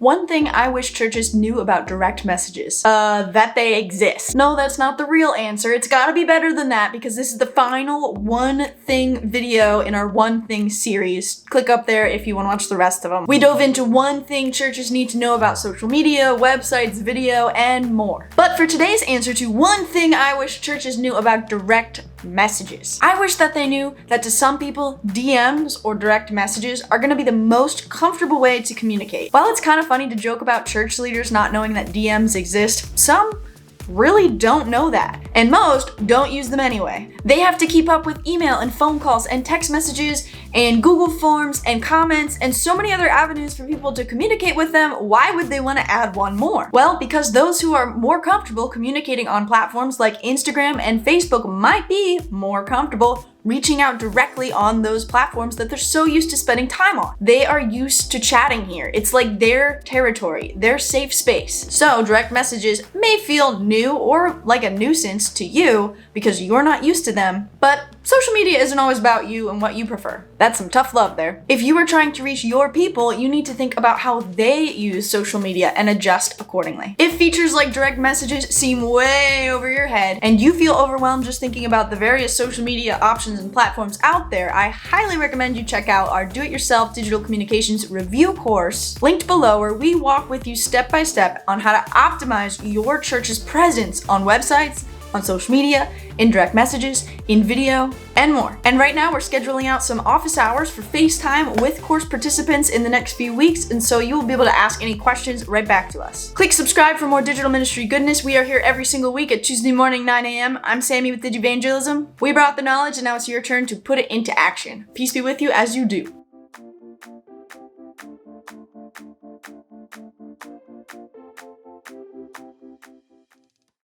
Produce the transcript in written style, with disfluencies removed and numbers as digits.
One thing I wish churches knew about direct messages. That they exist. No, that's not the real answer. It's gotta be better than that because this is the final one thing video in our one thing series. Click up there if you want to watch the rest of them. We dove into one thing churches need to know about social media, websites, video, and more. But for today's answer to one thing I wish churches knew about direct messages, I wish that they knew that to some people, DMs or direct messages are gonna be the most comfortable way to communicate. While it's kind of funny to joke about church leaders not knowing that DMs exist, some really don't know that, and most don't use them anyway. They have to keep up with email and phone calls and text messages and Google Forms and comments and so many other avenues for people to communicate with them. Why would they want to add one more? Well, because those who are more comfortable communicating on platforms like Instagram and Facebook might be more comfortable reaching out directly on those platforms that they're so used to spending time on. They are used to chatting here. It's like their territory, their safe space. So direct messages may feel new or like a nuisance to you because you're not used to them, but social media isn't always about you and what you prefer. That's some tough love there. If you are trying to reach your people, you need to think about how they use social media and adjust accordingly. If features like direct messages seem way over your head and you feel overwhelmed just thinking about the various social media options and platforms out there, I highly recommend you check out our do-it-yourself digital communications review course linked below, where we walk with you step by step on how to optimize your church's presence on websites, on social media, in direct messages, in video, and more. And right now we're scheduling out some office hours for FaceTime with course participants in the next few weeks, and so you will be able to ask any questions right back to us. Click subscribe for more digital ministry goodness. We are here every single week at Tuesday morning, 9 a.m. I'm Sammy with Digivangelism. We brought the knowledge, and now it's your turn to put it into action. Peace be with you as you do.